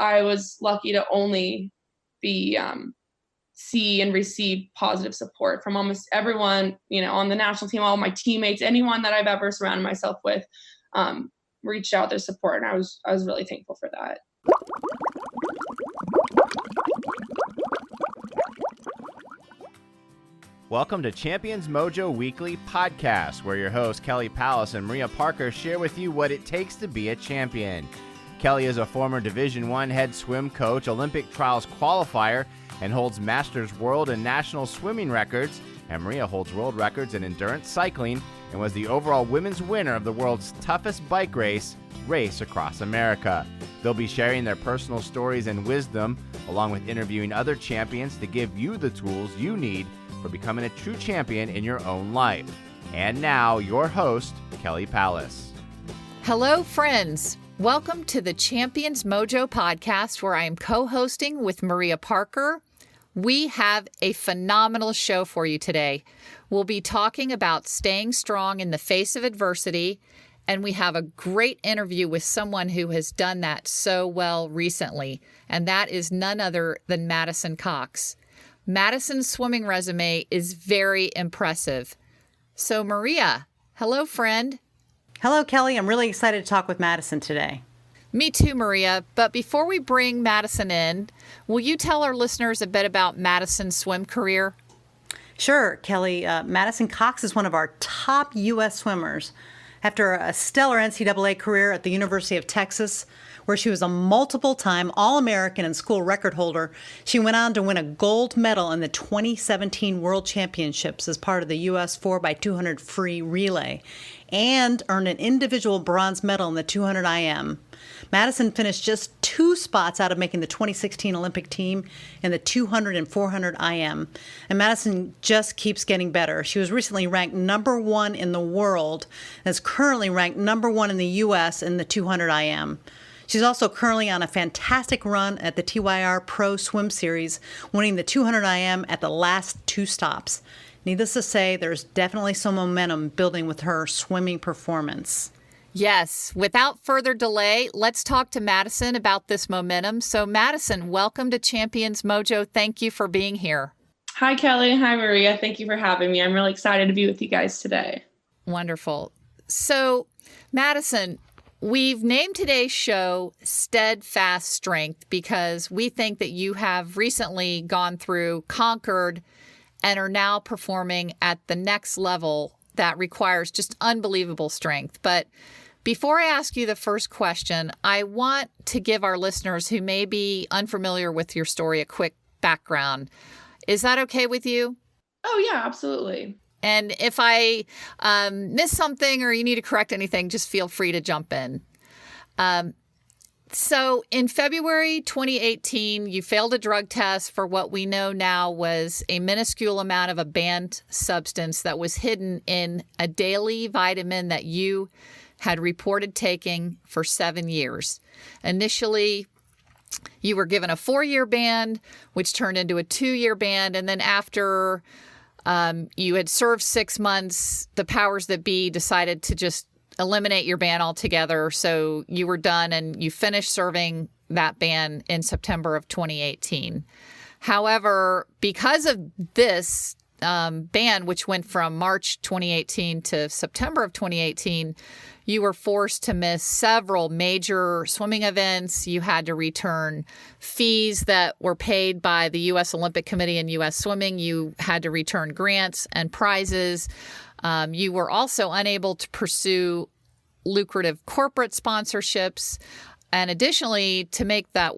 I was lucky to only be see and receive positive support from almost everyone, on the national team, all my teammates, anyone that I've ever surrounded myself with, reached out their support. And I was really thankful for that. Welcome to Champions Mojo Weekly Podcast, where your hosts Kelly Pallas and Maria Parker share with you what it takes to be a champion. Kelly is a former Division I head swim coach, Olympic trials qualifier, and holds Masters World and National swimming records. And Maria holds world records in endurance cycling and was the overall women's winner of the world's toughest bike race across America. They'll be sharing their personal stories and wisdom, along with interviewing other champions to give you the tools you need for becoming a true champion in your own life. And now, your host, Kelly Pallas. Hello, friends. Welcome to the Champions Mojo podcast, where I am co-hosting with Maria Parker. We have a phenomenal show for you today. We'll be talking about staying strong in the face of adversity, and we have a great interview with someone who has done that so well recently, and that is none other than Madisyn Cox. Madisyn's swimming resume is very impressive. So, Maria, hello, friend. Hello, Kelly. I'm really excited to talk with Madisyn today. Me too, Maria. But before we bring Madisyn in, will you tell our listeners a bit about Madisyn's swim career? Sure, Kelly. Madisyn Cox is one of our top U.S. swimmers. After a stellar NCAA career at the University of Texas, where she was a multiple-time All-American and school record holder, she went on to win a gold medal in the 2017 World Championships as part of the U.S. 4x200 free relay, and earned an individual bronze medal in the 200 IM. Madisyn finished just 2 spots out of making the 2016 Olympic team in the 200 and 400 IM. And Madisyn just keeps getting better. She was recently ranked number 1 in the world and is currently ranked number 1 in the U.S. in the 200 IM. She's also currently on a fantastic run at the TYR Pro Swim Series, winning the 200 IM at the last 2 stops. Needless to say, there's definitely some momentum building with her swimming performance. Yes. Without further delay, let's talk to Madisyn about this momentum. So, Madisyn, welcome to Champions Mojo. Thank you for being here. Hi, Kelly. Hi, Maria. Thank you for having me. I'm really excited to be with you guys today. Wonderful. So, Madisyn, we've named today's show Steadfast Strength because we think that you have recently gone through, conquered, and are now performing at the next level that requires just unbelievable strength. But before I ask you the first question, I want to give our listeners who may be unfamiliar with your story a quick background. Is that okay with you? Oh, yeah, absolutely. And if I miss something or you need to correct anything, just feel free to jump in. So in February 2018, you failed a drug test for what we know now was a minuscule amount of a banned substance that was hidden in a daily vitamin that you had reported taking for 7 years. Initially, you were given a 4-year ban, which turned into a 2-year ban. And then after you had served 6 months, the powers that be decided to just eliminate your ban altogether. So you were done and you finished serving that ban in September of 2018. However, because of this ban, which went from March 2018 to September of 2018, you were forced to miss several major swimming events. You had to return fees that were paid by the U.S. Olympic Committee and U.S. Swimming. You had to return grants and prizes. You were also unable to pursue lucrative corporate sponsorships. And additionally, to make that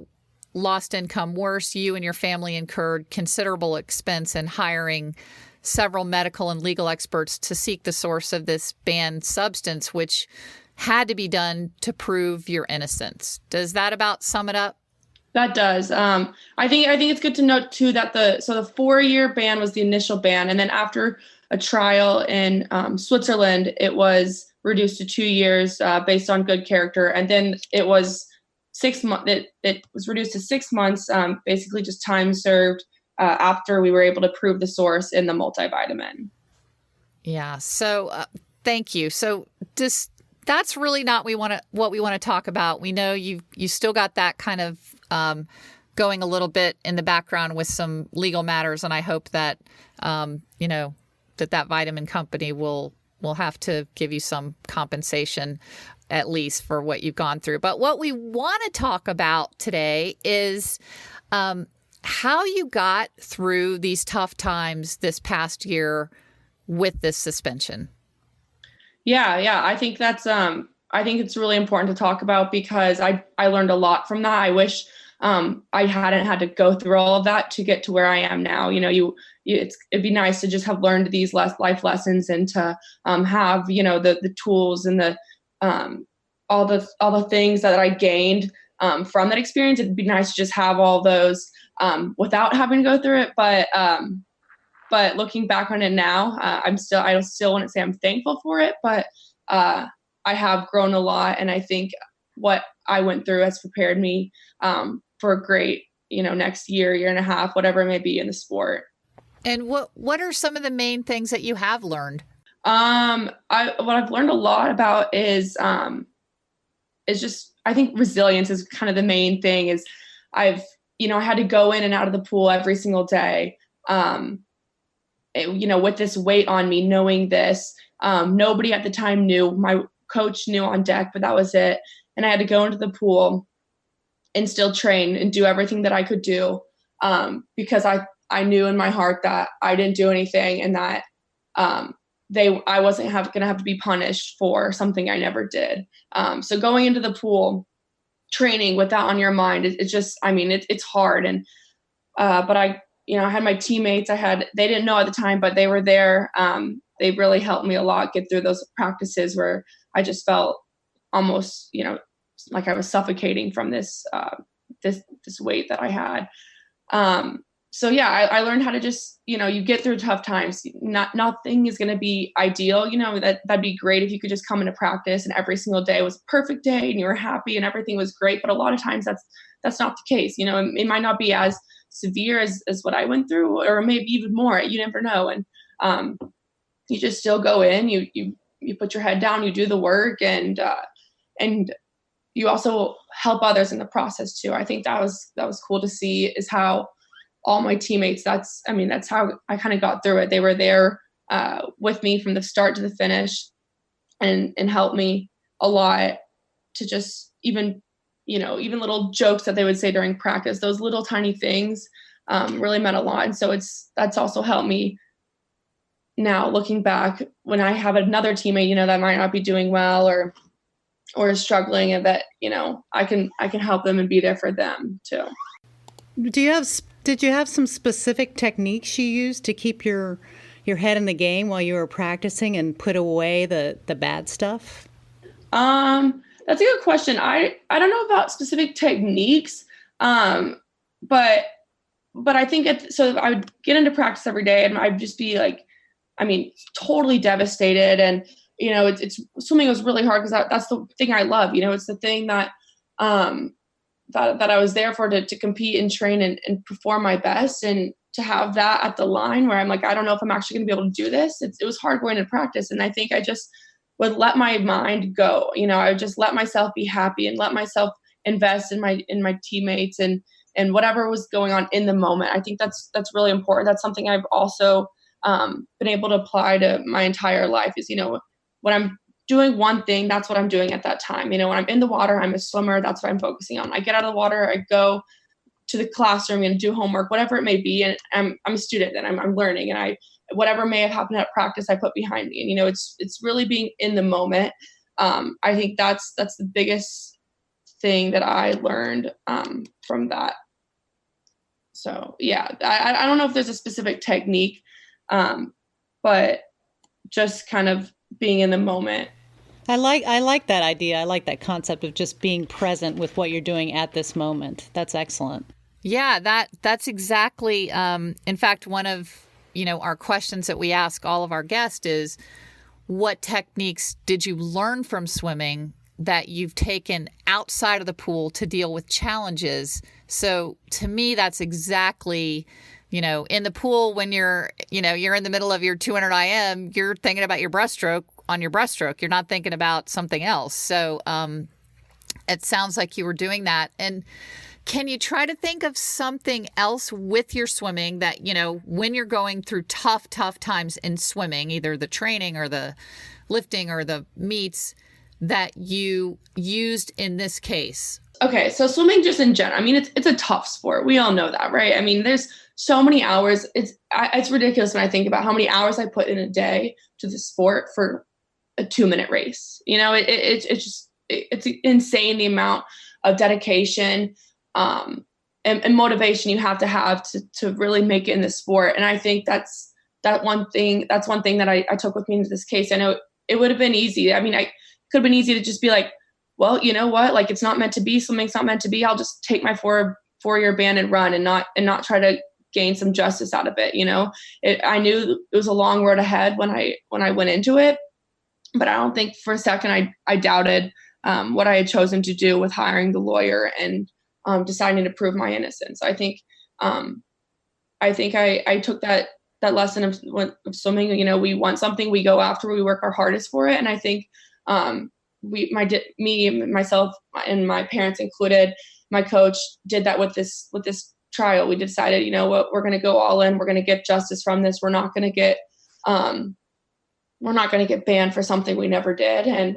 lost income worse, you and your family incurred considerable expense in hiring several medical and legal experts to seek the source of this banned substance, which had to be done to prove your innocence. Does that about sum it up? That does. I think it's good to note too that the 4-year ban was the initial ban, and then after a trial in Switzerland, it was reduced to 2 years based on good character, and then it was 6 months. It was reduced to 6 months, basically just time served after we were able to prove the source in the multivitamin. Yeah. So thank you. So just that's really not what we want to talk about. We know you still got that kind of going a little bit in the background with some legal matters, and I hope that that vitamin company will have to give you some compensation at least for what you've gone through. But what we want to talk about today is how you got through these tough times this past year with this suspension. Yeah. I think I think it's really important to talk about because I learned a lot from that. I wish I hadn't had to go through all of that to get to where I am now. It'd be nice to just have learned these life lessons and to have, the tools and the all the things that I gained from that experience. It'd be nice to just have all those without having to go through it. But looking back on it now, I still want to say I'm thankful for it, but I have grown a lot, and I think what I went through has prepared me for a great, next year and a half, whatever it may be in the sport. And what are some of the main things that you have learned? What I've learned a lot about is just, I think resilience is kind of the main thing. Is I had to go in and out of the pool every single day. With this weight on me, knowing this, nobody at the time knew. My coach knew on deck, but that was it. And I had to go into the pool and still train and do everything that I could do because I knew in my heart that I didn't do anything and that I wasn't going to have to be punished for something I never did. So going into the pool, training with that on your mind, it's just, it's hard. And but I had my teammates. They didn't know at the time, but they were there. They really helped me a lot get through those practices where I just felt almost, like I was suffocating from this weight that I had. So yeah, I learned how to just, you get through tough times. Nothing is going to be ideal. That'd be great if you could just come into practice and every single day was a perfect day and you were happy and everything was great. But a lot of times that's not the case. It might not be as severe as what I went through, or maybe even more. You never know. And you just still go in, you put your head down, you do the work, and you also help others in the process too. I think that was cool to see, is how all my teammates, that's how I kind of got through it. They were there with me from the start to the finish and helped me a lot to just even little jokes that they would say during practice, those little tiny things really meant a lot. And so that's also helped me now looking back when I have another teammate, that might not be doing well or is struggling, and that, I can help them and be there for them too. Did you have some specific techniques you used to keep your head in the game while you were practicing and put away the bad stuff? That's a good question. I don't know about specific techniques, but I think so I would get into practice every day and I'd just be like, totally devastated. And, it's swimming was really hard because that's the thing I love. It's the thing that I was there for, to compete and train and perform my best, and to have that at the line where I'm like, I don't know if I'm actually going to be able to do this. It was hard going to practice. And I think I just would let my mind go. I would just let myself be happy and let myself invest in my teammates and whatever was going on in the moment. I think that's really important. That's something I've also been able to apply to my entire life is, when I'm doing one thing, that's what I'm doing at that time. When I'm in the water, I'm a swimmer. That's what I'm focusing on. I get out of the water, I go to the classroom and do homework, whatever it may be. And I'm a student and I'm learning, and whatever may have happened at practice, I put behind me. And, it's really being in the moment. I think that's the biggest thing that I learned from that. So yeah, I don't know if there's a specific technique, but just kind of being in the moment. I like that idea. I like that concept of just being present with what you're doing at this moment. That's excellent. Yeah, that's exactly. In fact, one of our questions that we ask all of our guests is, what techniques did you learn from swimming that you've taken outside of the pool to deal with challenges? So to me, that's exactly. In the pool, when you're in the middle of your 200 IM, you're thinking about your breaststroke. on your breaststroke. You're not thinking about something else. So it sounds like you were doing that. And can you try to think of something else with your swimming that, when you're going through tough times in swimming, either the training or the lifting or the meets, that you used in this case? Okay, so swimming just in general, I mean, it's a tough sport. We all know that, right? I mean, there's so many hours. It's ridiculous when I think about how many hours I put in a day to the sport for a 2-minute race. It's insane the amount of dedication and motivation you have to really make it in the sport. And I think that's one thing that I took with me into this case. I know it would have been easy. I mean, I could have been easy to just be like, well, you know what? Like, it's not meant to be. Swimming's not meant to be. I'll just take my four-year ban and run and not try to gain some justice out of it. I knew it was a long road ahead when I went into it, but I don't think for a second I doubted what I had chosen to do with hiring the lawyer and deciding to prove my innocence. I think I took that lesson of swimming. We want something, we go after, we work our hardest for it. And I think myself and my parents included, my coach did that with this trial. We decided, we're going to go all in. We're going to get justice from this. We're not going to get banned for something we never did. And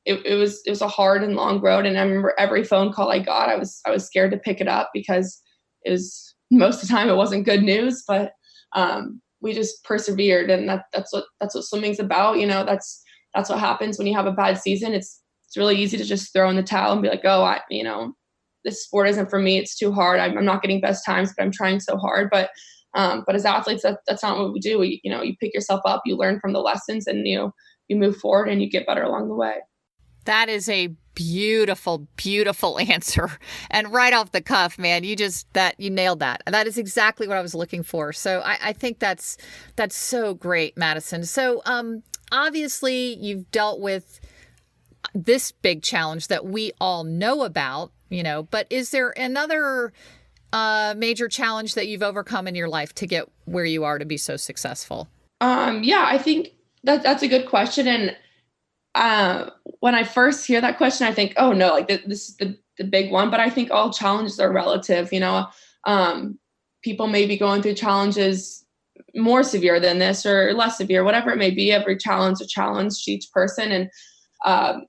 it was a hard and long road. And I remember every phone call I got, I was scared to pick it up because it was, most of the time it wasn't good news, but we just persevered. And that's what swimming's about. That's what happens when you have a bad season. It's really easy to just throw in the towel and be like, oh, this sport isn't for me. It's too hard. I'm not getting best times, but I'm trying so hard. But as athletes, that's not what we do. You pick yourself up, you learn from the lessons, and you move forward and you get better along the way. That is a beautiful, beautiful answer. And right off the cuff, man, you nailed that. That is exactly what I was looking for. So I think that's so great, Madisyn. So obviously you've dealt with this big challenge that we all know about, but is there another major challenge that you've overcome in your life to get where you are to be so successful? Yeah, I think that's a good question. And when I first hear that question, I think, oh no, like this is the big one. But I think all challenges are relative. People may be going through challenges more severe than this or less severe, whatever it may be. Every challenge is a challenge to each person. And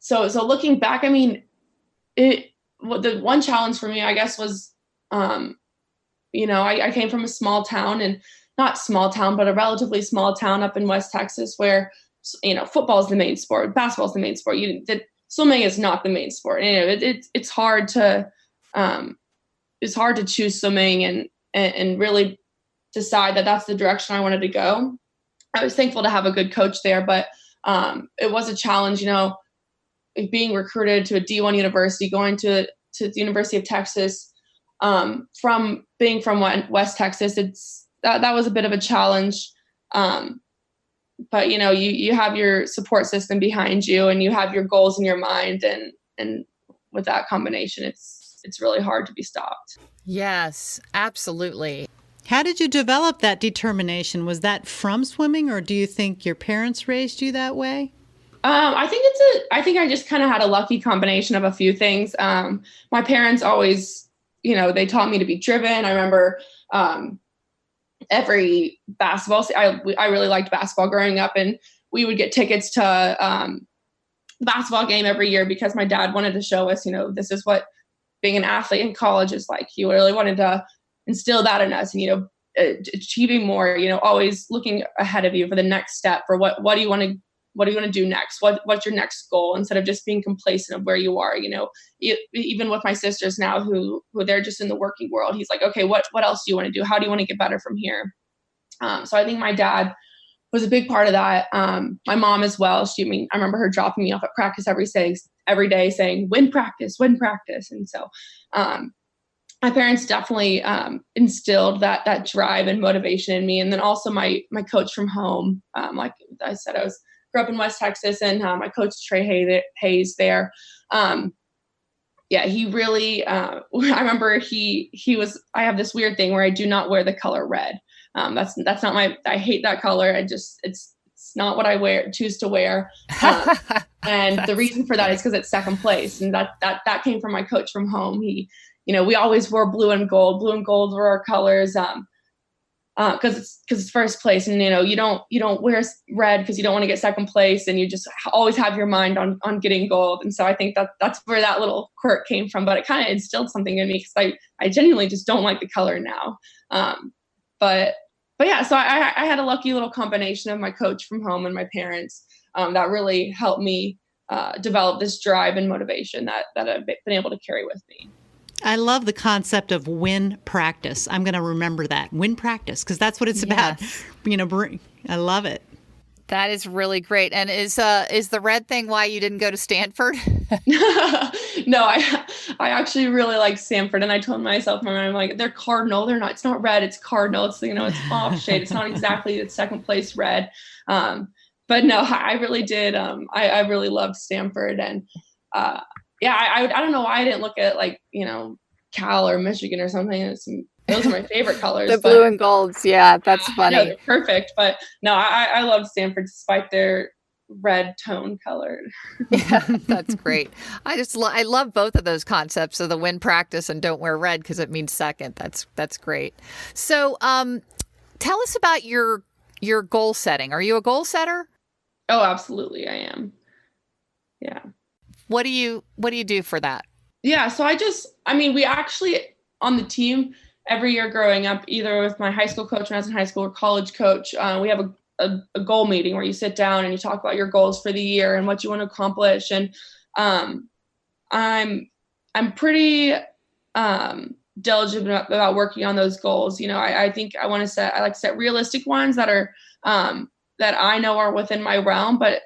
so looking back, I mean, the one challenge for me, I guess, was, I came from a small town, and not small town, but a relatively small town up in West Texas where, football is the main sport, basketball is the main sport. Swimming is not the main sport. It's hard to choose swimming and really decide that that's the direction I wanted to go. I was thankful to have a good coach there, but it was a challenge, being recruited to a D1 university, going to the University of Texas, from being from West Texas. That was a bit of a challenge. But you have your support system behind you, and you have your goals in your mind, and with that combination, it's really hard to be stopped. Yes, absolutely. How did you develop that determination? Was that from swimming, or do you think your parents raised you that way? I think I just kind of had a lucky combination of a few things. My parents always, they taught me to be driven. I remember, every basketball, I really liked basketball growing up, and we would get tickets to basketball game every year because my dad wanted to show us, this is what being an athlete in college is like. He really wanted to instill that in us, and, achieving more, always looking ahead of you for the next step, for what do you want to do next? What's your next goal, instead of just being complacent of where you are? Even with my sisters now who they're just in the working world, he's like, okay, what else do you want to do? How do you want to get better from here? So I think my dad was a big part of that. My mom as well. I remember her dropping me off at practice every day saying, win practice. And so, my parents definitely instilled that drive and motivation in me. And then also my coach from home, like I said, grew up in West Texas, and my coach, Trey Hayes there. He really, I remember he was, I have this weird thing where I do not wear the color red. That's not I hate that color. It's It's not what I choose to wear. And the reason for that is because it's second place. And that came from my coach from home. He, we always wore blue and gold. Blue and gold were our colors. Because it's first place, and you don't wear red because you don't want to get second place, and you just always have your mind on getting gold. And so I think that's where that little quirk came from. But it kind of instilled something in me because I genuinely just don't like the color now. But yeah, so I had a lucky little combination of my coach from home and my parents that really helped me develop this drive and motivation that I've been able to carry with me. I love the concept of win practice. I'm going to remember that. Win practice, because that's what it's about. I love it. That is really great. And is the red thing why you didn't go to Stanford? No, I actually really like Stanford, and I told myself, I'm like, they're cardinal. They're not. It's not red. It's cardinal. It's it's off shade. It's not exactly the second place red. But no, I really did. I really loved Stanford, and yeah, I don't know why I didn't look at Cal or Michigan or something. Those are my favorite colors. The blue and golds. Yeah, that's funny. They're perfect. But no, I love Stanford despite their red tone color. Yeah, that's great. I love both of those concepts of the win practice and don't wear red because it means second. That's great. So tell us about your goal setting. Are you a goal setter? Oh, absolutely. I am. Yeah. What do you do for that? Yeah. So we actually on the team every year growing up, either with my high school coach when I was in high school or college coach, we have a goal meeting where you sit down and you talk about your goals for the year and what you want to accomplish. And I'm pretty diligent about working on those goals. I think I like to set realistic ones that are that I know are within my realm, but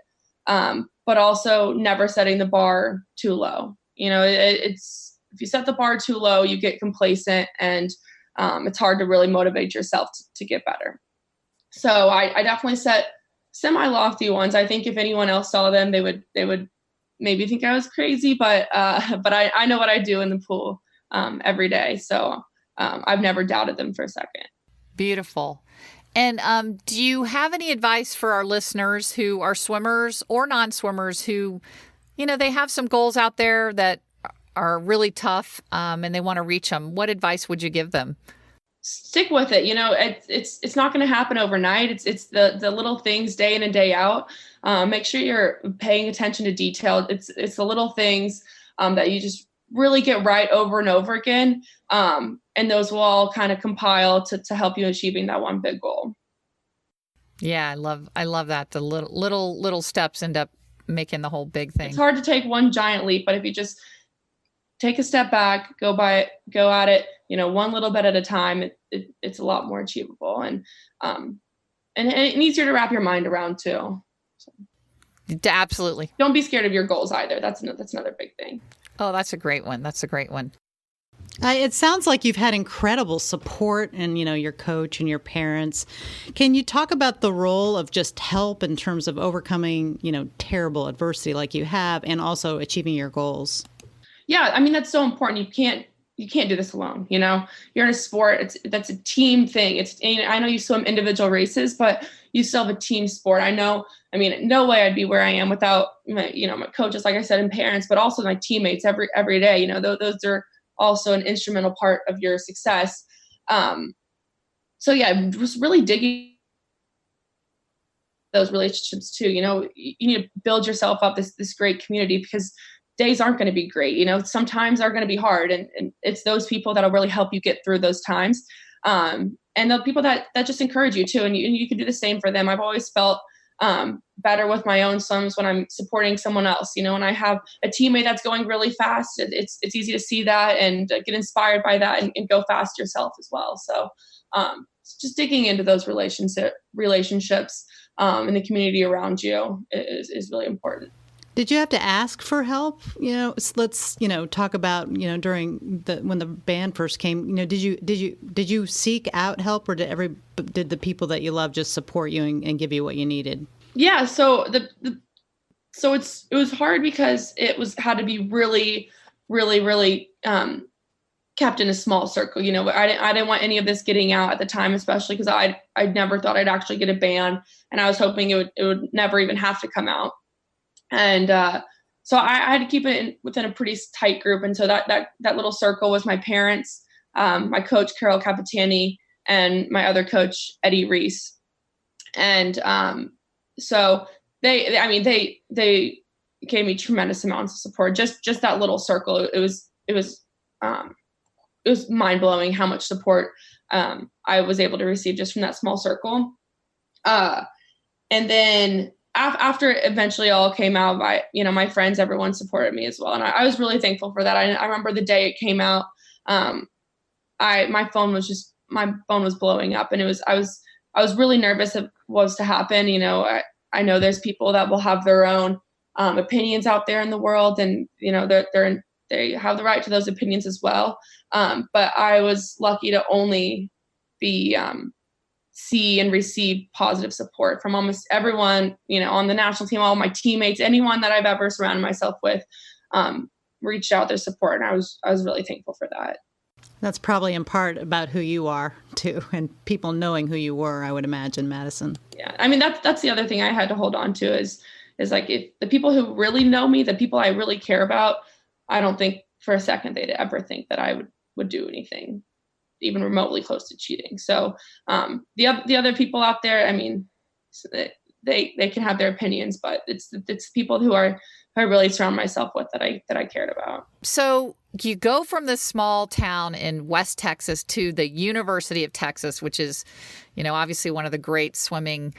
also never setting the bar too low. It's if you set the bar too low, you get complacent, and it's hard to really motivate yourself to get better. So I definitely set semi-lofty ones. I think if anyone else saw them, they would maybe think I was crazy, but I know what I do in the pool every day. So I've never doubted them for a second. Beautiful. And do you have any advice for our listeners who are swimmers or non-swimmers who, they have some goals out there that are really tough and they want to reach them? What advice would you give them? Stick with it. It's not going to happen overnight. It's the little things day in and day out. Make sure you're paying attention to detail. It's the little things that you just really get right over and over again. And those will all kind of compile to help you achieving that one big goal. Yeah, I love that. The little steps end up making the whole big thing. It's hard to take one giant leap, but if you just take a step back, go at it, one little bit at a time, it's a lot more achievable and easier to wrap your mind around too. So. Absolutely. Don't be scared of your goals either. That's another big thing. Oh, that's a great one. It sounds like you've had incredible support and, your coach and your parents. Can you talk about the role of just help in terms of overcoming, terrible adversity like you have and also achieving your goals? Yeah, that's so important. You can't do this alone. You're in a sport. That's a team thing. I know you swim individual races, but you still have a team sport. No way I'd be where I am without my coaches, like I said, and parents, but also my teammates every day. Those are also an instrumental part of your success. So yeah, just really digging those relationships too. You need to build yourself up this great community because days aren't going to be great. Sometimes are going to be hard, and it's those people that'll really help you get through those times. And the people that just encourage you too, and you can do the same for them. I've always felt better with my own swims when I'm supporting someone else. When I have a teammate that's going really fast, it's easy to see that and get inspired by that and go fast yourself as well. So just digging into those relationships in the community around you is really important. Did you have to ask for help? Let's talk about during when the band first came. Did you seek out help, or did the people that you love just support you and give you what you needed? Yeah. So it was hard because had to be really, really, really kept in a small circle. I didn't want any of this getting out at the time, especially because I never thought I'd actually get a ban, and I was hoping it would never even have to come out. And so I had to keep it within a pretty tight group. And so that little circle was my parents, my coach, Carol Capitani, and my other coach, Eddie Reese. And so they gave me tremendous amounts of support. Just that little circle. It was mind blowing how much support I was able to receive just from that small circle. And then after it eventually all came out, my friends, everyone supported me as well. And I was really thankful for that. I remember the day it came out, my phone was blowing up, and I was really nervous of what was to happen. I know there's people that will have their own opinions out there in the world, and they have the right to those opinions as well. But I was lucky to only see and receive positive support from almost everyone, on the national team, all my teammates, anyone that I've ever surrounded myself with, reached out their support. And I was really thankful for that. That's probably in part about who you are too, and people knowing who you were, I would imagine, Madisyn. Yeah. I mean, that's the other thing I had to hold on to is like, if the people who really know me, the people I really care about, I don't think for a second they'd ever think that I would do anything even remotely close to cheating. So the other people out there, I mean, they can have their opinions, but it's people who I really surround myself with that I cared about. So you go from this small town in West Texas to the University of Texas, which is, obviously one of the great swimming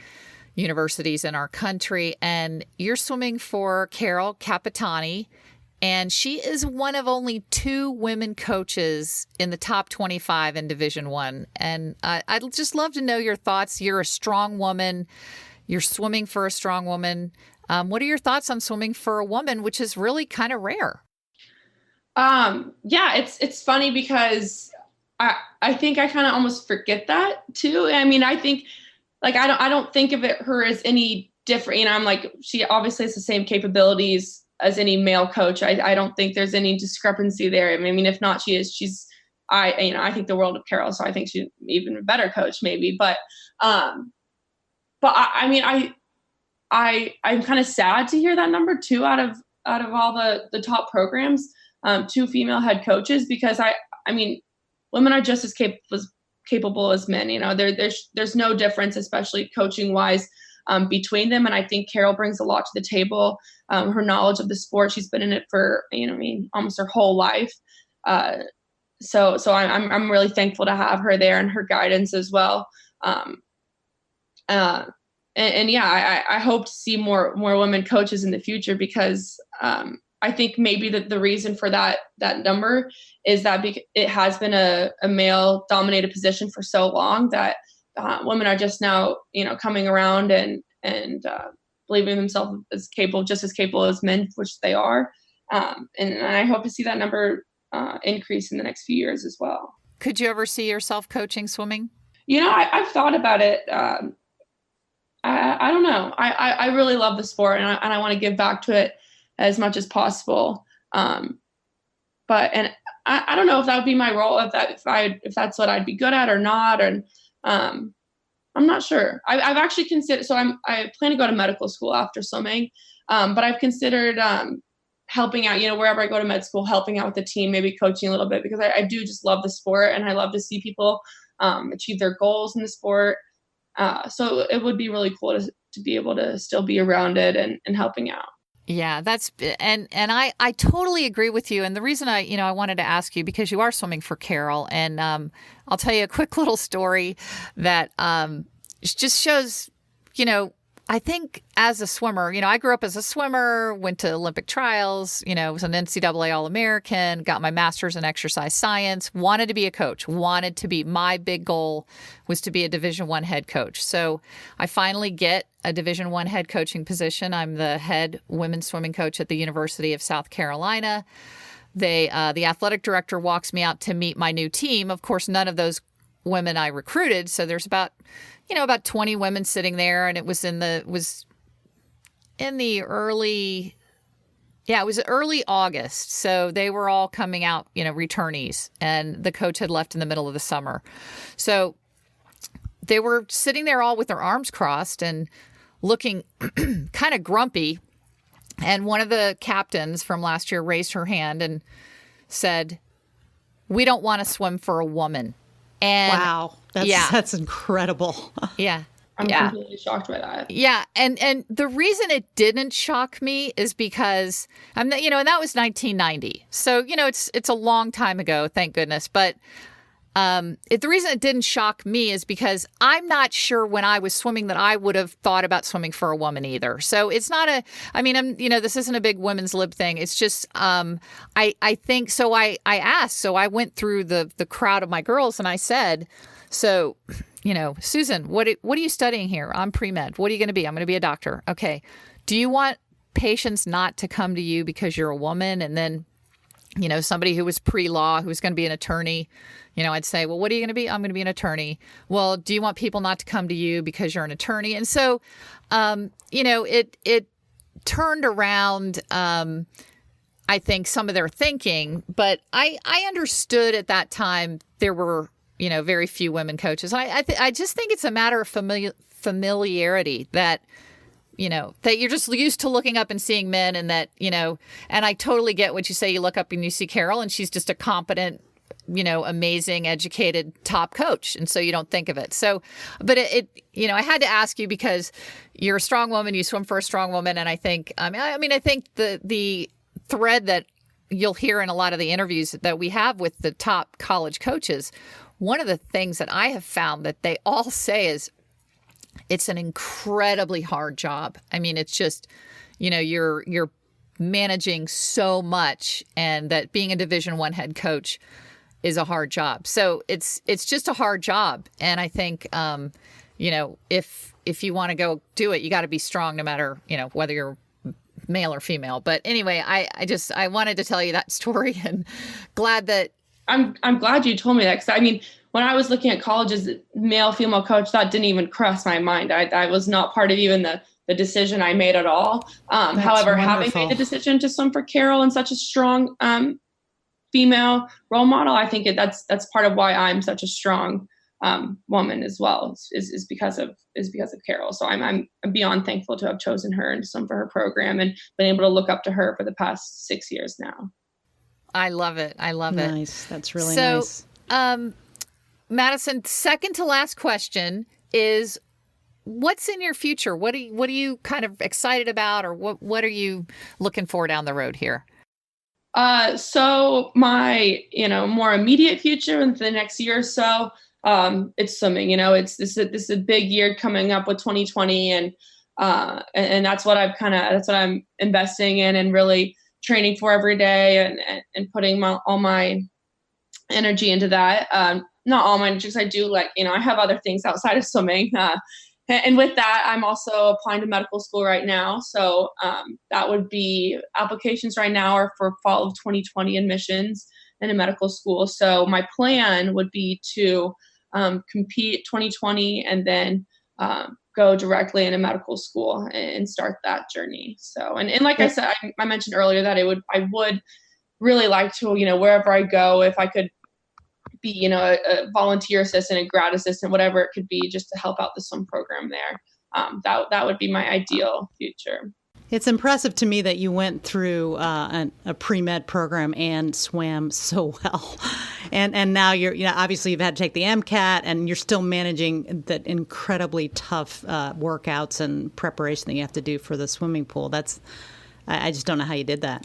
universities in our country. And you're swimming for Carol Capitani. And she is one of only 2 women coaches in the top 25 in Division I. And I'd just love to know your thoughts. You're a strong woman. You're swimming for a strong woman. What are your thoughts on swimming for a woman, which is really kind of rare? Yeah, it's funny because I think I kind of almost forget that too. I mean, I think I don't think of her as any different. I'm like, she obviously has the same capabilities as any male coach. I don't think there's any discrepancy there. I mean, if not, I think the world of Carol, so I think she's even a better coach maybe. But I'm kind of sad to hear that number 2 out of all the top programs, 2 female head coaches, because I mean, women are just as capable as men. There's no difference, especially coaching wise, between them. And I think Carol brings a lot to the table. Her knowledge of the sport, she's been in it for, almost her whole life. So I'm really thankful to have her there and her guidance as well. And yeah, I hope to see more women coaches in the future, because I think maybe the reason for that number is that it has been a male dominated position for so long that women are just now, coming around and believing themselves just as capable as men, which they are. And I hope to see that number increase in the next few years as well. Could you ever see yourself coaching swimming? I've thought about it. I don't know. I really love the sport, and I want to give back to it as much as possible. But I don't know if that would be my role, if that's what I'd be good at or not. And I'm not sure. I've actually considered, I plan to go to medical school after swimming. But I've considered helping out, wherever I go to med school, helping out with the team, maybe coaching a little bit, because I do just love the sport, and I love to see people achieve their goals in the sport. So it would be really cool to be able to still be around it and helping out. Yeah, and I totally agree with you. And the reason I wanted to ask you, because you are swimming for Carol, and I'll tell you a quick little story that just shows, I think as a swimmer, I grew up as a swimmer, went to Olympic trials, was an NCAA All-American, got my master's in exercise science, wanted to be a coach, my big goal was to be a Division I head coach. So I finally get a Division I head coaching position. I'm the head women's swimming coach at the University of South Carolina. The athletic director walks me out to meet my new team. Of course, none of those women I recruited. So there's about 20 women sitting there, and it was in the early Yeah, it was early August. So they were all coming out, returnees, and the coach had left in the middle of the summer. So they were sitting there all with their arms crossed and looking kind of grumpy. And one of the captains from last year raised her hand and said, "We don't want to swim for a woman." And wow, that's incredible. Yeah. I'm completely shocked by that. Yeah, and the reason it didn't shock me is because and that was 1990. So, it's a long time ago, thank goodness. But the reason it didn't shock me is because I'm not sure when I was swimming that I would have thought about swimming for a woman either. So it's not this isn't a big women's lib thing. It's just, I think, so I asked, so I went through the crowd of my girls and I said, so, Susan, what are you studying here? I'm pre-med. What are you going to be? I'm going to be a doctor. Okay. Do you want patients not to come to you because you're a woman? And then, somebody who was pre-law, who's going to be an attorney, I'd say, well, what are you going to be? I'm going to be an attorney. Well, do you want people not to come to you because you're an attorney? And so, it turned around, I think, some of their thinking, but I understood at that time there were, very few women coaches. I just think it's a matter of familiarity that, that you're just used to looking up and seeing men, and that, and I totally get what you say. You look up and you see Carol and she's just a competent, amazing, educated top coach. And so you don't think of it. So, but I had to ask you because you're a strong woman, you swim for a strong woman. And I think, I think the thread that you'll hear in a lot of the interviews that we have with the top college coaches, one of the things that I have found that they all say is it's an incredibly hard job. I mean, it's just, you're managing so much, and that being a Division I head coach is a hard job. So it's just a hard job. And I think, if you want to go do it, you got to be strong no matter, whether you're male or female. But anyway, I wanted to tell you that story, and glad that I'm glad you told me that, because when I was looking at colleges, male, female coach, that didn't even cross my mind. I was not part of even the decision I made at all. However, having made the decision to swim for Carol and such a strong female role model, I think that's part of why I'm such a strong woman as well, is because of Carol. So I'm beyond thankful to have chosen her and swim for her program and been able to look up to her for the past 6 years now. I love it. I love it. Nice. That's really nice. Madisyn, second to last question is, what's in your future? What are you kind of excited about, or what are you looking for down the road here? So my, more immediate future in the next year or so, it's swimming. It's this is a big year coming up with 2020, and that's what that's what I'm investing in and really training for every day, and putting all my energy into that. Not all my energy, because I do I have other things outside of swimming. And with that, I'm also applying to medical school right now. So that would be applications right now are for fall of 2020 admissions in a medical school. So my plan would be to compete 2020 and then go directly into medical school and start that journey. So, and like I said, I mentioned earlier that I would really like to, wherever I go, if I could be, a volunteer assistant, a grad assistant, whatever it could be, just to help out the swim program there. That would be my ideal future. It's impressive to me that you went through a pre-med program and swam so well. And now you're, obviously you've had to take the MCAT, and you're still managing that incredibly tough workouts and preparation that you have to do for the swimming pool. I just don't know how you did that.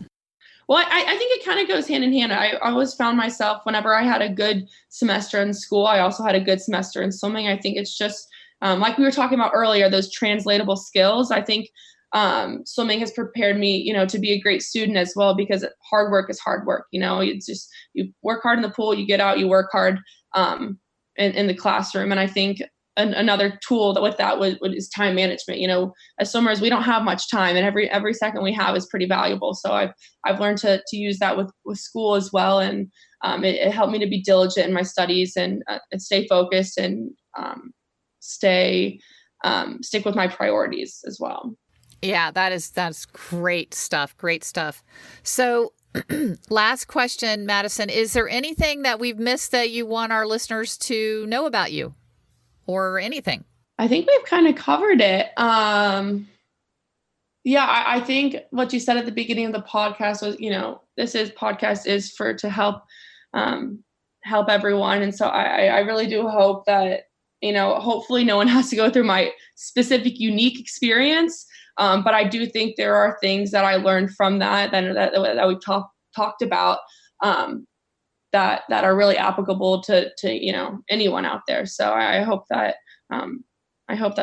Well, I think it kind of goes hand in hand. I always found myself, whenever I had a good semester in school, I also had a good semester in swimming. I think it's just, like we were talking about earlier, those translatable skills. I think swimming has prepared me, to be a great student as well, because hard work is hard work. It's just, you work hard in the pool, you get out, you work hard in the classroom. And I think another tool with that is time management. As swimmers, we don't have much time, and every second we have is pretty valuable. So I've learned to use that with school as well. And it helped me to be diligent in my studies and stay focused and stick with my priorities as well. Yeah, that's great stuff. Great stuff. So last question, Madisyn, is there anything that we've missed that you want our listeners to know about you or anything? I think we've kind of covered it. Yeah, I think what you said at the beginning of the podcast was, podcast is to help everyone. And so I really do hope that, hopefully no one has to go through my specific, unique experience. But I do think there are things that I learned from that we talked about, that are really applicable to anyone out there. So I hope that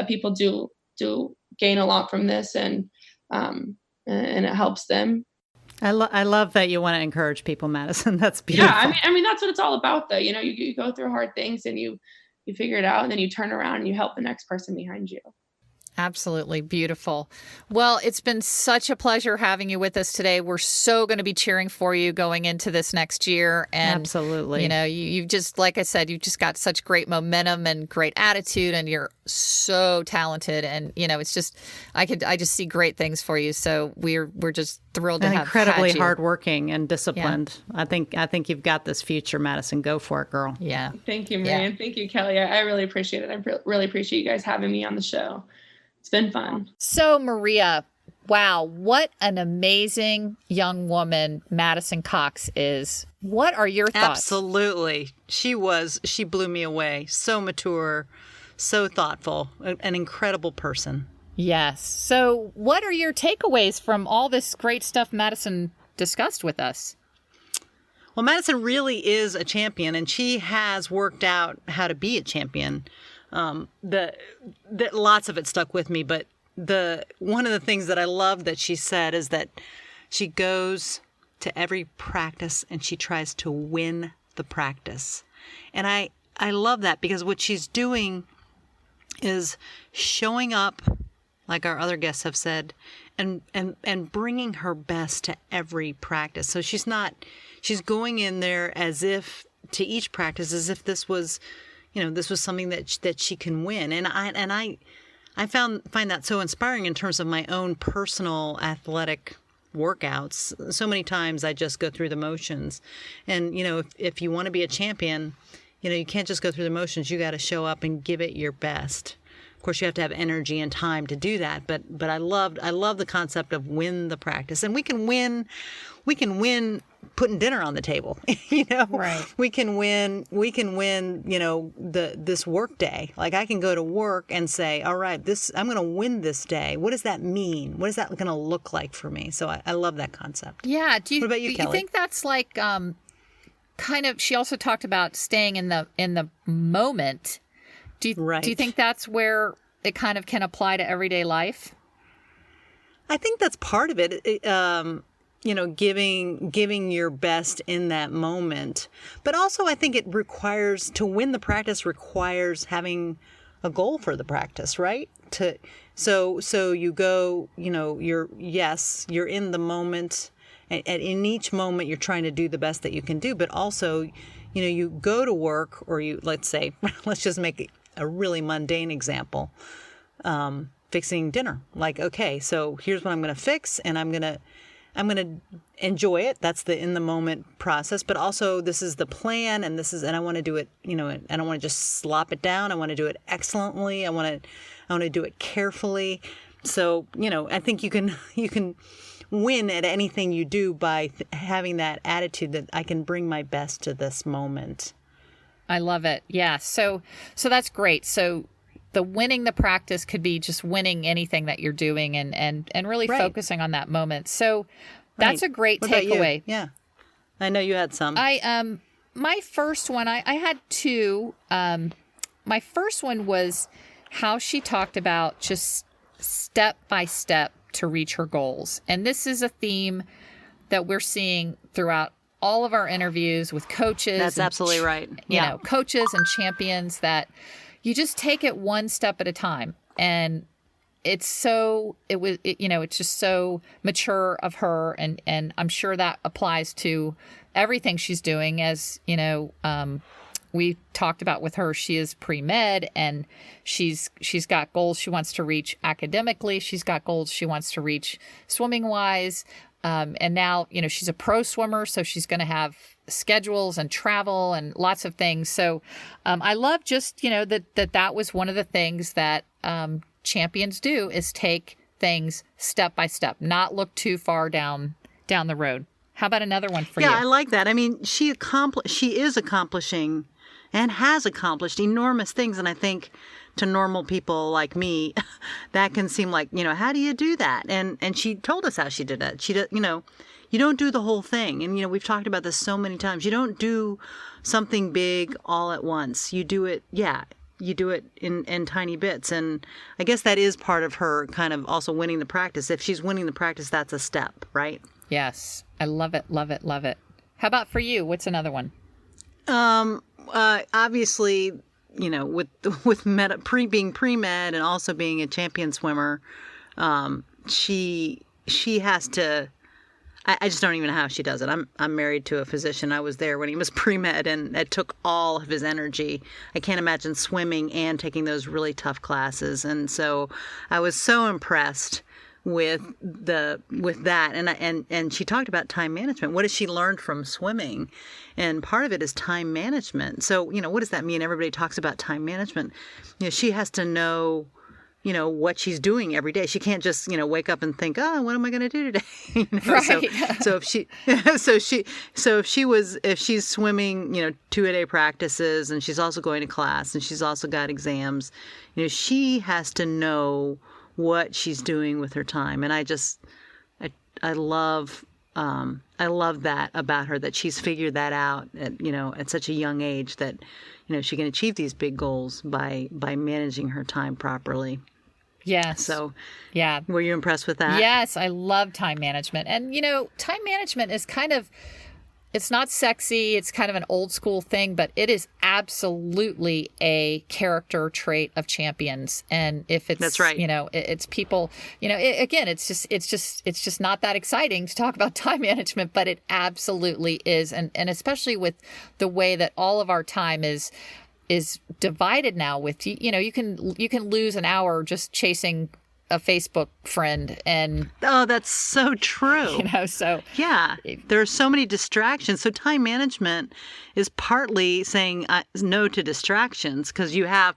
people do gain a lot from this, and it helps them. I love that you want to encourage people, Madisyn. That's beautiful. Yeah, I mean that's what it's all about, though. You go through hard things and you figure it out, and then you turn around and you help the next person behind you. Absolutely beautiful. Well, it's been such a pleasure having you with us today. We're so going to be cheering for you going into this next year. And absolutely. You've just, like I said, you've just got such great momentum and great attitude, and you're so talented. And, it's just, I just see great things for you. So we're just thrilled to have incredibly had you. Hardworking and disciplined. Yeah. I think you've got this future, Madisyn. Go for it, girl. Yeah. Thank you, Maria. Yeah. Thank you, Kelly. I really appreciate it. I really appreciate you guys having me on the show. It's been fun. So, Maria, wow, what an amazing young woman Madisyn Cox is. What are your thoughts? Absolutely. She blew me away. So mature, so thoughtful, an incredible person. Yes. So what are your takeaways from all this great stuff Madisyn discussed with us? Well, Madisyn really is a champion, and she has worked out how to be a champion. Lots of it stuck with me, but one of the things that I love that she said is that she goes to every practice and she tries to win the practice. And I love that, because what she's doing is showing up, like our other guests have said, and bringing her best to every practice. So she's going in there to each practice as if this was something that she can win. And I find that so inspiring in terms of my own personal athletic workouts. So many times I just go through the motions. And, if you want to be a champion, you can't just go through the motions. You got to show up and give it your best. Of course, you have to have energy and time to do that. But I love the concept of win the practice. And we can win putting dinner on the table. Right. We can win, this work day. Like, I can go to work and say, all right, I'm going to win this day. What does that mean? What is that going to look like for me? So I love that concept. Yeah. What about you, Kelly? You think that's like, kind of, she also talked about staying in the moment. Do you think that's where it kind of can apply to everyday life? I think that's part of it. Giving your best in that moment. But also, I think to win the practice requires having a goal for the practice, right? So you go, you're in the moment, and in each moment you're trying to do the best that you can do. But also, you go to work, or let's just make a really mundane example, fixing dinner. Like, okay, so here's what I'm going to fix, and I'm going to enjoy it. That's the in the moment process. But also, this is the plan, and I want to do it. I don't want to just slop it down. I want to do it excellently. I want to do it carefully. So, I think you can win at anything you do by having that attitude that I can bring my best to this moment. I love it. Yeah. So that's great. So the winning the practice could be just winning anything that you're doing, and really focusing on that moment. So that's a great takeaway. Yeah. I know you had some. My first one, I had two. My first one was how she talked about just step by step to reach her goals. And this is a theme that we're seeing throughout all of our interviews with coaches. That's absolutely right. Coaches and champions, that you just take it one step at a time. And it's just so mature of her. And I'm sure that applies to everything she's doing as, we talked about with her, she is pre-med, and she's got goals she wants to reach academically. She's got goals she wants to reach swimming wise. And now, she's a pro swimmer, so she's going to have schedules and travel and lots of things. So I love just, that was one of the things that champions do, is take things step by step, not look too far down the road. How about another one for you? Yeah, I like that. I mean, she is accomplishing and has accomplished enormous things. And I think to normal people like me, that can seem like, how do you do that? And she told us how she did it. She did, you don't do the whole thing. And, we've talked about this so many times. You don't do something big all at once. You do it, you do it in tiny bits. And I guess that is part of her kind of also winning the practice. If she's winning the practice, that's a step, right? Yes. I love it, love it, love it. How about for you? What's another one? Obviously, with being pre-med and also being a champion swimmer, she has to. I just don't even know how she does it. I'm married to a physician. I was there when he was pre-med, and it took all of his energy. I can't imagine swimming and taking those really tough classes, and so I was so impressed with that. And she talked about time management. What has she learned from swimming? And part of it is time management. So, what does that mean? Everybody talks about time management. She has to know, what she's doing every day. She can't just, wake up and think, oh, what am I going to do today? Right. So if she's swimming, 2-a-day practices, and she's also going to class, and she's also got exams, she has to know what she's doing with her time. And I love that about her, that she's figured that out at such a young age, that she can achieve these big goals by managing her time properly. Yes. So, yeah. Were you impressed with that? Yes, I love time management. And time management is it's not sexy. It's kind of an old school thing, but it is absolutely a character trait of champions. And if it's, that's right. It's people, again, it's just not that exciting to talk about time management, but it absolutely is. And especially with the way that all of our time is divided now with, you can lose an hour just chasing a Facebook friend. And that's so true. So yeah, there are so many distractions. So time management is partly saying no to distractions, because you have,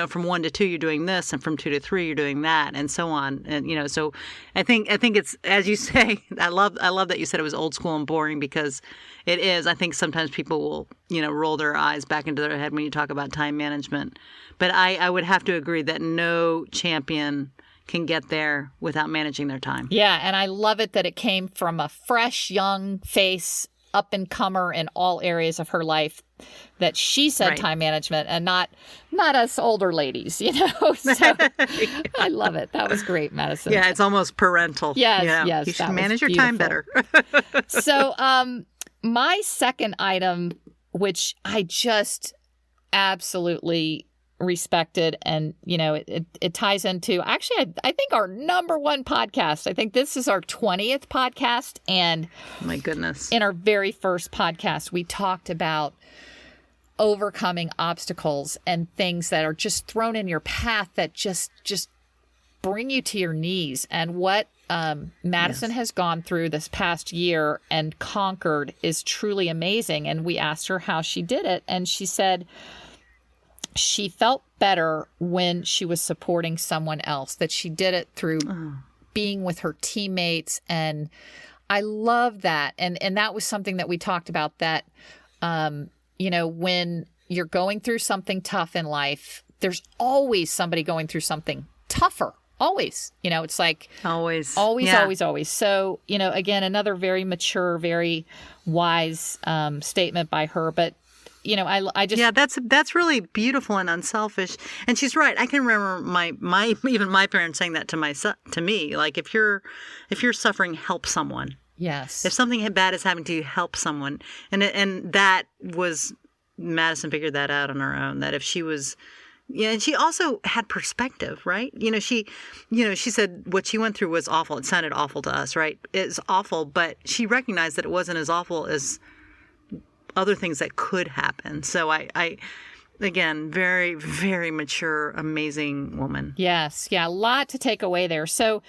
from 1 to 2 you're doing this, and from 2 to 3 you're doing that, and so on. And so I think it's, as you say, I love that you said it was old school and boring, because it is. I think sometimes people will roll their eyes back into their head when you talk about time management, but I would have to agree that no champion can get there without managing their time. Yeah, and I love it that it came from a fresh, young face, up-and-comer in all areas of her life, that she said right. Time management, and not us older ladies, So I love it. That was great, Madisyn. Yeah, it's almost parental. Yes. You should manage your time better. So my second item, which I just absolutely respected, and it ties into, actually, I think our number one podcast. I think this is our 20th podcast, and my goodness, in our very first podcast we talked about overcoming obstacles and things that are just thrown in your path that just bring you to your knees. And what Madisyn has gone through this past year and conquered is truly amazing. And we asked her how she did it, and she said she felt better when she was supporting someone else, that she did it through being with her teammates. And I love that. And that was something that we talked about, that, when you're going through something tough in life, there's always somebody going through something tougher. Always. It's like always. So, again, another very mature, very wise statement by her. But I just that's really beautiful and unselfish. And she's right. I can remember my parents saying that to me. Like, if you're suffering, help someone. Yes. If something bad is happening to you, help someone. And that was, Madisyn figured that out on her own. That if she was, and she also had perspective, right? She said what she went through was awful. It sounded awful to us, right? It's awful, but she recognized that it wasn't as awful as other things that could happen. So I again, very, very mature, amazing woman. Yes. Yeah. A lot to take away there. So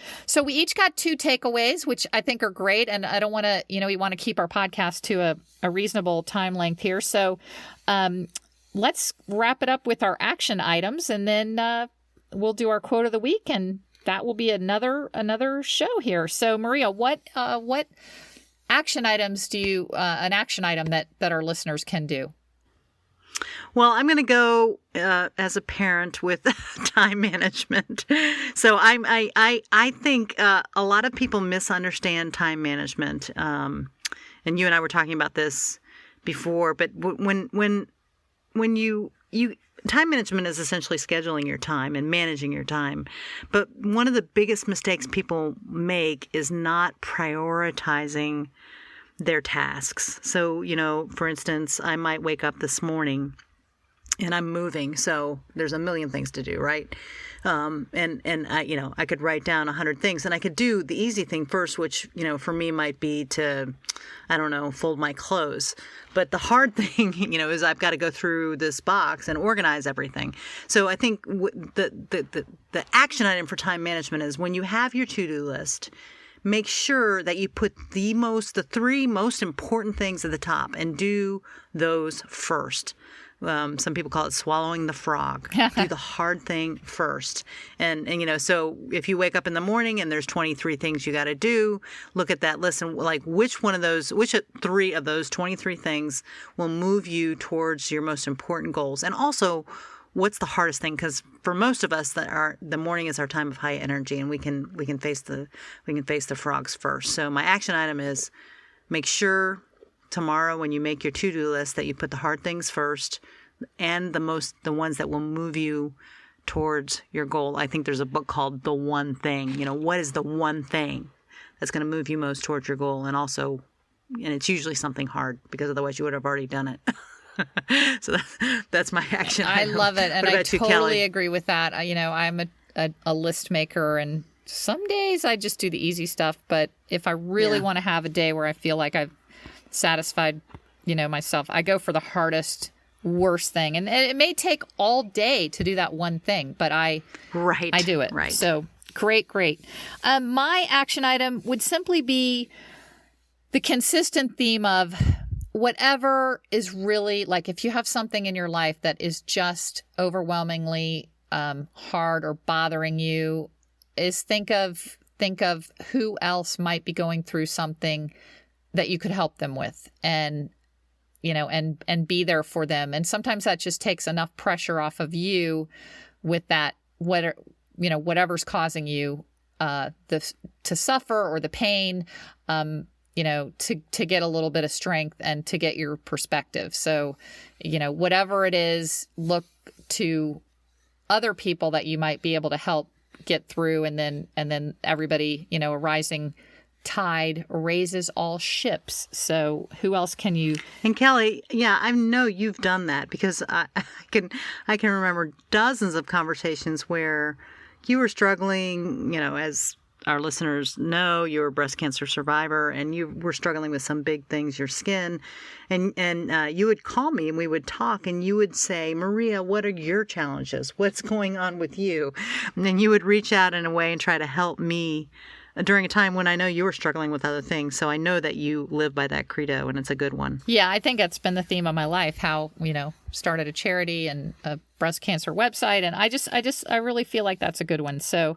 we each got 2 takeaways, which I think are great. And I don't want to, we want to keep our podcast to a reasonable time length here. So let's wrap it up with our action items, and then we'll do our quote of the week, and that will be another show here. So Maria, what action items do you, an action item that our listeners can do? Well, I'm going to go as a parent with time management. So I think a lot of people misunderstand time management, and you and I were talking about this before. But when you time management is essentially scheduling your time and managing your time. But one of the biggest mistakes people make is not prioritizing their tasks. So, for instance, I might wake up this morning and I'm moving. So there's a million things to do, right? And I could write down 100 things, and I could do the easy thing first, which, for me might be to, fold my clothes. But the hard thing, is I've got to go through this box and organize everything. So I think the action item for time management is when you have your to-do list, make sure that you put the 3 most important things at the top and do those first. Some people call it swallowing the frog. Do the hard thing first. And so if you wake up in the morning and there's 23 things you got to do, look at that list and which 3 of those 23 things will move you towards your most important goals. And also, what's the hardest thing? Because for most of us, the morning is our time of high energy, and we can face the frogs first. So my action item is make sure tomorrow when you make your to-do list that you put the hard things first and the ones that will move you towards your goal. I think there's a book called The One Thing. What is the one thing that's going to move you most towards your goal? And it's usually something hard, because otherwise you would have already done it. So that's my action item. I love it. And I totally Kelly? Agree with that. I'm a list maker, and some days I just do the easy stuff. But if I really want to have a day where I feel like I've satisfied, myself, I go for the hardest, worst thing. And it may take all day to do that one thing, but I do it. Right. So great. My action item would simply be the consistent theme of whatever is really, like, if you have something in your life that is just overwhelmingly hard or bothering you, is think of who else might be going through something that you could help them with, and be there for them. And sometimes that just takes enough pressure off of you with that, whatever's causing you to suffer, or the pain, to get a little bit of strength and to get your perspective. So, whatever it is, look to other people that you might be able to help get through, and then everybody, a rising tide raises all ships. So who else can you? And Kelly, I know you've done that, because I can remember dozens of conversations where you were struggling, as our listeners know, you're a breast cancer survivor, and you were struggling with some big things, your skin, and you would call me and we would talk, and you would say, Maria, what are your challenges? What's going on with you? And then you would reach out in a way and try to help me during a time when I know you were struggling with other things. So I know that you live by that credo, and it's a good one. Yeah, I think that's been the theme of my life, how, started a charity and a breast cancer website. And I really feel like that's a good one. So,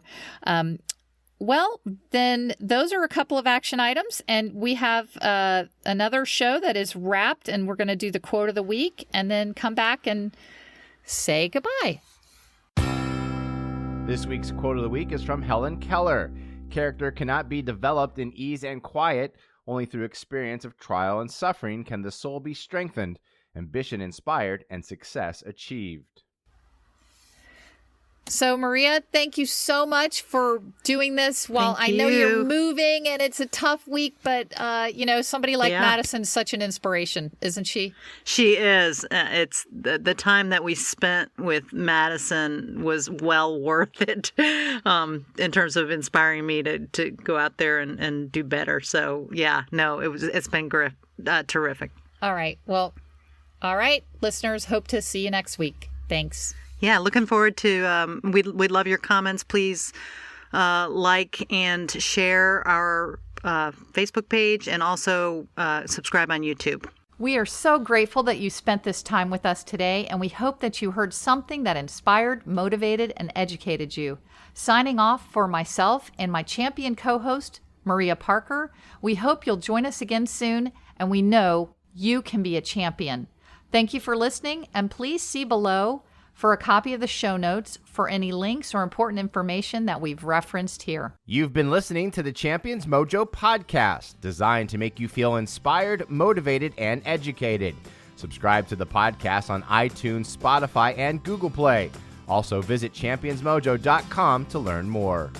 well, then those are a couple of action items, and we have another show that is wrapped, and we're going to do the quote of the week and then come back and say goodbye. This week's quote of the week is from Helen Keller. Character cannot be developed in ease and quiet. Only through experience of trial and suffering can the soul be strengthened, ambition inspired, and success achieved. So, Maria, thank you so much for doing this. Well, I know you're moving and it's a tough week, but, somebody like Madisyn's such an inspiration, isn't she? She is. It's the time that we spent with Madisyn was well worth it in terms of inspiring me to go out there and do better. So, it's been terrific. All right. Well, all right, listeners, hope to see you next week. Thanks. Yeah, looking forward to, we'd love your comments. Please like and share our Facebook page, and also subscribe on YouTube. We are so grateful that you spent this time with us today, and we hope that you heard something that inspired, motivated, and educated you. Signing off for myself and my champion co-host, Maria Parker, we hope you'll join us again soon, and we know you can be a champion. Thank you for listening, and please see below for a copy of the show notes for any links or important information that we've referenced here. You've been listening to the Champions Mojo podcast, designed to make you feel inspired, motivated, and educated. Subscribe to the podcast on iTunes, Spotify, and Google Play. Also visit championsmojo.com to learn more.